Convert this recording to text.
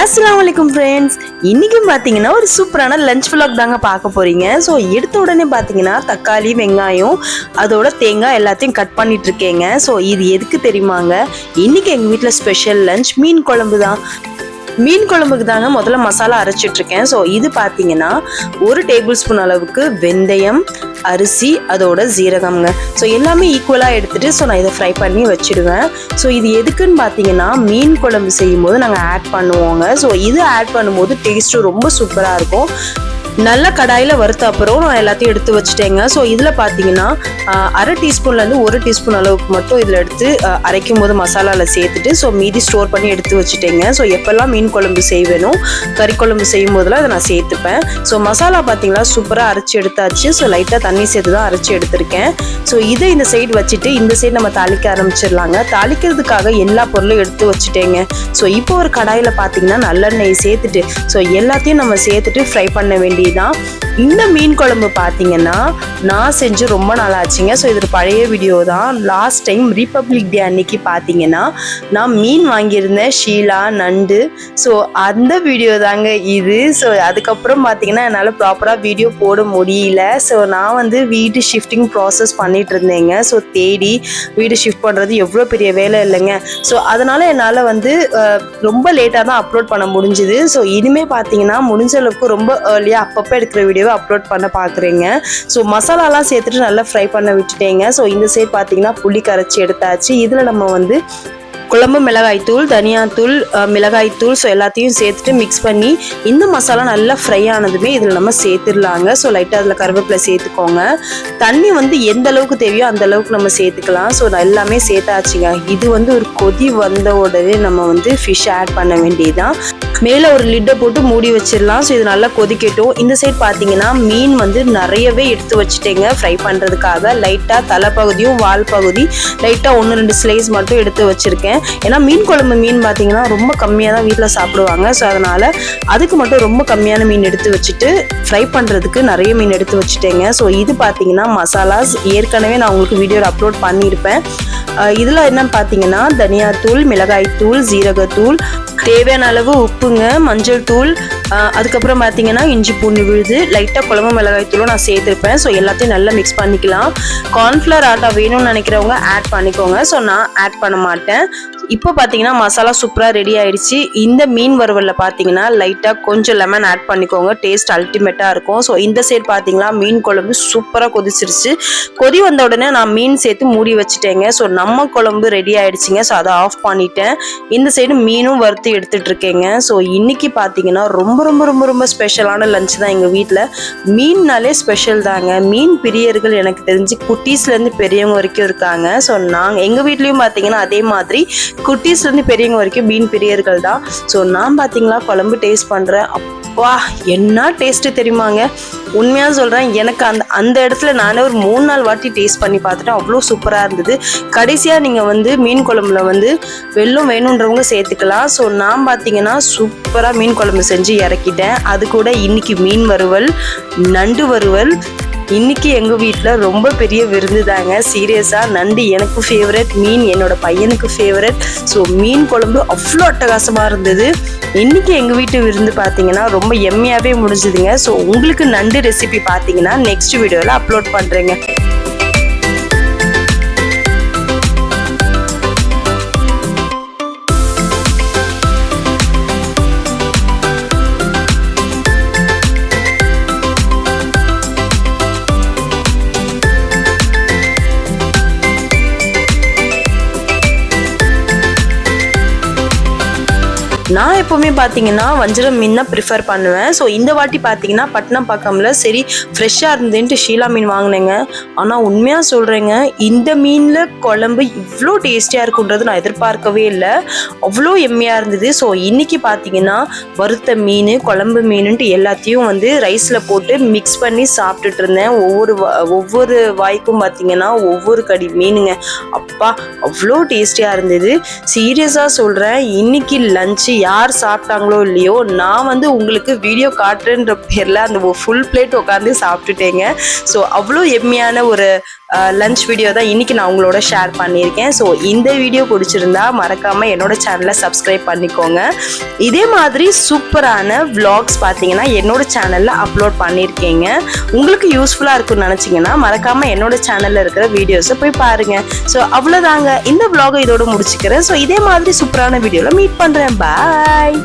அஸ்ஸலாமுஅலைக்கும் friends, இன்னைக்கு பார்த்தீங்கன்னா ஒரு சூப்பரான லஞ்ச் vlog தாங்க பார்க்க போறீங்க. ஸோ எடுத்த உடனே பார்த்தீங்கன்னா தக்காளி, வெங்காயம், அதோட தேங்காய் எல்லாத்தையும் கட் பண்ணிட்டு இருக்கேங்க. ஸோ இது எதுக்கு தெரியுமாங்க? இன்னைக்கு எங்கள் வீட்டில் ஸ்பெஷல் லஞ்ச் மீன் குழம்பு தான். மீன் குழம்புக்கு தாங்க முதல்ல மசாலா அரைச்சிட்டு இருக்கேன். ஸோ இது பார்த்தீங்கன்னா 1 டேபிள் ஸ்பூன் அளவுக்கு வெந்தயம், அரிசி, அதோட ஜீரகம்ங்க. ஸோ எல்லாமே ஈக்குவலாக எடுத்துட்டு நான் இதை ஃப்ரை பண்ணி வச்சிடுவேன். ஸோ இது எதுக்குன்னு பார்த்தீங்கன்னா மீன் குழம்பு செய்யும் போது நாங்கள் ஆட் பண்ணுவோங்க. ஸோ இது ஆட் பண்ணும்போது டேஸ்ட்டும் ரொம்ப சூப்பராக இருக்கும். நல்ல கடாயில் வறுத்த அப்புறம் நான் எல்லாத்தையும் எடுத்து வச்சுட்டேங்க. ஸோ இதில் பார்த்தீங்கன்னா 1/2 டீஸ்பூன்லேருந்து 1 டீஸ்பூன் அளவுக்கு மட்டும் இதில் எடுத்து அரைக்கும் போது மசாலாவில் சேர்த்துட்டு மீதி ஸ்டோர் பண்ணி எடுத்து வச்சுட்டேங்க. ஸோ எப்போல்லாம் மீன் குழம்பு செய்வேனோ, கறி குழம்பு செய்யும் போதெல்லாம் அதை நான் சேர்த்துப்பேன். ஸோ மசாலா பார்த்தீங்களா சூப்பராக அரைச்சி எடுத்தாச்சு. ஸோ லைட்டாக தண்ணி சேர்த்து தான் அரைச்சி எடுத்திருக்கேன். ஸோ இதை இந்த சைடு வச்சுட்டு இந்த சைடு நம்ம தாளிக்க ஆரம்பிச்சிடலாங்க. தாளிக்கிறதுக்காக எல்லா பொருளும் எடுத்து வச்சுட்டேங்க. ஸோ இப்போ ஒரு கடாயில் பார்த்தீங்கன்னா நல்லெண்ணெய் சேர்த்துட்டு எல்லாத்தையும் நம்ம சேர்த்துட்டு ஃப்ரை பண்ண வேண்டியது தான். இந்த மீன் குழம்பு பார்த்தீங்கன்னா நான் செஞ்சு ரொம்ப நாள் ஆச்சுங்க. ஸோ இது பழைய வீடியோ தான். லாஸ்ட் டைம் ரிபப்ளிக் டே அன்னைக்கு பார்த்தீங்கன்னா நான் மீன் வாங்கியிருந்தேன், ஷீலா, நண்டு. ஸோ அந்த வீடியோ தாங்க இது. ஸோ அதுக்கப்புறம் பார்த்தீங்கன்னா என்னால் ப்ராப்பராக வீடியோ போட முடியல. ஸோ நான் வீடு ஷிஃப்டிங் ப்ராசஸ் பண்ணிட்டு இருந்தேங்க. ஸோ தேடி வீடு ஷிஃப்ட் பண்ணுறது எவ்வளோ பெரிய வேலை இல்லைங்க. ஸோ அதனால் என்னால் ரொம்ப லேட்டாக தான் அப்லோட் பண்ண முடிஞ்சுது. ஸோ இனிமேல் பார்த்தீங்கன்னா முடிஞ்ச அளவுக்கு ரொம்ப ஏர்லியாக அப்பப்போ எடுக்கிற வீடியோவை அப்லோட் பண்ண பார்க்குறேங்க. ஸோ மசாலாலாம் சேர்த்துட்டு நல்லா ஃப்ரை பண்ண விட்டுட்டேங்க. ஸோ இந்த சைடு பார்த்தீங்கன்னா புளி கரைச்சி எடுத்தாச்சு. இதில் நம்ம குழம்பு மிளகாய்த்தூள், தனியாத்தூள், மிளகாய்த்தூள் எல்லாத்தையும் சேர்த்துட்டு மிக்ஸ் பண்ணி இந்த மசாலா நல்லா ஃப்ரை ஆனதுமே இதில் நம்ம சேர்த்துடலாங்க. ஸோ லைட்டாக அதில் கருவேப்பிலை சேர்த்துக்கோங்க. தண்ணி எந்த அளவுக்கு தேவையோ அந்த அளவுக்கு நம்ம சேர்த்துக்கலாம். ஸோ நான் எல்லாமே சேர்த்தாச்சுங்க. இது ஒரு கொதி வந்த உடனே நம்ம ஃபிஷ் ஆட் பண்ண வேண்டியதுதான். மேலே ஒரு லிட்டை போட்டு மூடி வச்சிடலாம். ஸோ இது நல்லா கொதிக்கட்டும். இந்த சைடு பார்த்தீங்கன்னா மீன் நிறையவே எடுத்து வச்சுட்டேங்க ஃப்ரை பண்ணுறதுக்காக. லைட்டாக தலைப்பகுதியும் வால் பகுதி லைட்டாக 1-2 ஸ்லைஸ் மட்டும் எடுத்து வச்சுருக்கேன். ஏன்னா மீன் குழம்பு மீன் பார்த்தீங்கன்னா ரொம்ப கம்மியாக தான் வீட்டில் சாப்பிடுவாங்க. ஸோ அதனால் அதுக்கு மட்டும் ரொம்ப கம்மியான மீன் எடுத்து வச்சுட்டு ஃப்ரை பண்ணுறதுக்கு நிறைய மீன் எடுத்து வச்சுட்டேங்க. ஸோ இது பார்த்தீங்கன்னா மசாலாஸ் ஏற்கனவே நான் உங்களுக்கு வீடியோவில் அப்லோட் பண்ணியிருப்பேன். இதில் என்னன்னு பார்த்தீங்கன்னா தனியாத்தூள், மிளகாய்த்தூள், ஜீரகத்தூள், தேவையான அளவு உப்புங்க, மஞ்சள் தூள், அதுக்கப்புறம் பார்த்தீங்கன்னா இஞ்சி பூண்டு விழுது, லைட்டாக குழம்பு மிளகாய் தூளும் நான் சேர்த்துருப்பேன். ஸோ எல்லாத்தையும் நல்லா மிக்ஸ் பண்ணிக்கலாம். கார்ன்ஃப்ளவர் ஆட்டா வேணும்னு நினைக்கிறவங்க ஆட் பண்ணிக்கோங்க. ஸோ நான் ஆட் பண்ண மாட்டேன். இப்போ பார்த்தீங்கன்னா மசாலா சூப்பராக ரெடி ஆயிடுச்சு. இந்த மீன் வறுவலில் பார்த்தீங்கன்னா லைட்டாக கொஞ்சம் லெமன் ஆட் பண்ணிக்கோங்க. டேஸ்ட் அல்டிமேட்டாக இருக்கும். ஸோ இந்த சைடு பார்த்தீங்கன்னா மீன் குழம்பு சூப்பராக கொதிச்சிருச்சு. கொதி வந்த உடனே நான் மீன் சேர்த்து மூடி வச்சுட்டேங்க. ஸோ நம்ம குழம்பு ரெடி ஆயிடுச்சுங்க. ஸோ அதை ஆஃப் பண்ணிட்டேன். இந்த சைடு மீனும் வறுத்து எடுத்துட்டு இருக்கேங்க. ஸோ இன்னைக்கு பார்த்தீங்கன்னா ரொம்ப ரொம்ப ரொம்ப ரொம்ப ஸ்பெஷலான லஞ்ச் தான் எங்கள் வீட்டில். மீன்னாலே ஸ்பெஷல் தாங்க. மீன் பிரியர்கள் எனக்கு தெரிஞ்சு குட்டீஸ்லேருந்து பெரியவங்க வரைக்கும் இருக்காங்க. ஸோ எங்கள் வீட்லேயும் பார்த்தீங்கன்னா அதே மாதிரி குட்டீஸ்லேருந்து பெரியவங்க வரைக்கும் மீன் பிரியர்கள் தான். ஸோ நான் பார்த்தீங்களா குழம்பு டேஸ்ட் பண்ணுறேன். அப்பா என்ன டேஸ்ட்டு தெரியுமாங்க. உண்மையாக சொல்கிறேன், எனக்கு அந்த இடத்துல நானே ஒரு 3-4 வாட்டி டேஸ்ட் பண்ணி பார்த்துட்டு அவ்வளோ சூப்பராக இருந்தது. கடைசியாக நீங்கள் மீன் குழம்புல வெல்லம் வேணுன்றவங்க சேர்த்துக்கலாம். ஸோ நான் பார்த்தீங்கன்னா சூப்பராக மீன் குழம்பு செஞ்சு இறக்கிட்டேன். அது கூட இன்னைக்கு மீன் வறுவல், நண்டு வறுவல். இன்னைக்கு எங்கள் வீட்டில் ரொம்ப பெரிய விருந்து தாங்க. சீரியஸாக நண்டு எனக்கு ஃபேவரட், மீன் என்னோட பையனுக்கு ஃபேவரட். ஸோ மீன் குழம்பு அவ்வளோ அட்டகாசமாக இருந்தது. இன்னைக்கு எங்கள் வீட்டு விருந்து பார்த்தீங்கன்னா ரொம்ப எம்மையாகவே முடிஞ்சுதுங்க. ஸோ உங்களுக்கு நண்டு ரெசிபி பார்த்தீங்கன்னா நெக்ஸ்ட் வீடியோவில் அப்லோட் பண்ணுறேங்க. நான் எப்போவுமே பார்த்தீங்கன்னா வஞ்சரம் மீன் தான் ப்ரிஃபர் பண்ணுவேன். ஸோ இந்த வாட்டி பார்த்தீங்கன்னா பட்டினப்பாக்கம்ல சரி ஃப்ரெஷ்ஷாக இருந்ததுன்ட்டு ஷீலா மீன் வாங்கினேங்க. ஆனால் உண்மையாக சொல்கிறேங்க, இந்த மீனில் குழம்பு இவ்வளோ டேஸ்டியாக இருக்குன்றது நான் எதிர்பார்க்கவே இல்லை. அவ்வளோ எம்மையாக இருந்தது. ஸோ இன்றைக்கி பார்த்தீங்கன்னா வறுத்த மீன், குழம்பு மீனுன்ட்டு எல்லாத்தையும் ரைஸில் போட்டு மிக்ஸ் பண்ணி சாப்பிட்டுட்டு இருந்தேன். ஒவ்வொரு வாய்க்கும் பார்த்தீங்கன்னா ஒவ்வொரு கடி மீனுங்க. அப்பா அவ்வளோ டேஸ்டியாக இருந்தது. சீரியஸாக சொல்கிறேன், இன்னைக்கு லஞ்சு யார் சாப்பிட்டாங்களோ இல்லையோ நான் உங்களுக்கு வீடியோ காட்டுறேன்ற பேரில் அந்த ஃபுல் பிளேட் உட்காந்து சாப்பிட்டுட்டேங்க. ஸோ அவ்வளோ எம்மையான ஒரு லஞ்ச் வீடியோ தான் இன்னைக்கு நான் உங்களோட ஷேர் பண்ணியிருக்கேன். ஸோ இந்த வீடியோ பிடிச்சிருந்தா மறக்காமல் என்னோட சேனலை சப்ஸ்கிரைப் பண்ணிக்கோங்க. இதே மாதிரி சூப்பரான vlogs பார்த்தீங்கன்னா என்னோட சேனலில் அப்லோட் பண்ணியிருக்கேங்க. உங்களுக்கு யூஸ்ஃபுல்லாக இருக்கும்னு நினச்சிங்கன்னா மறக்காமல் என்னோட சேனலில் இருக்கிற வீடியோஸை போய் பாருங்கள். ஸோ அவ்வளோதாங்க, இந்த vlog இதோட முடிச்சுக்கிறேன். ஸோ இதே மாதிரி சூப்பரான வீடியோவில் மீட் பண்ணுறேன். பாய்.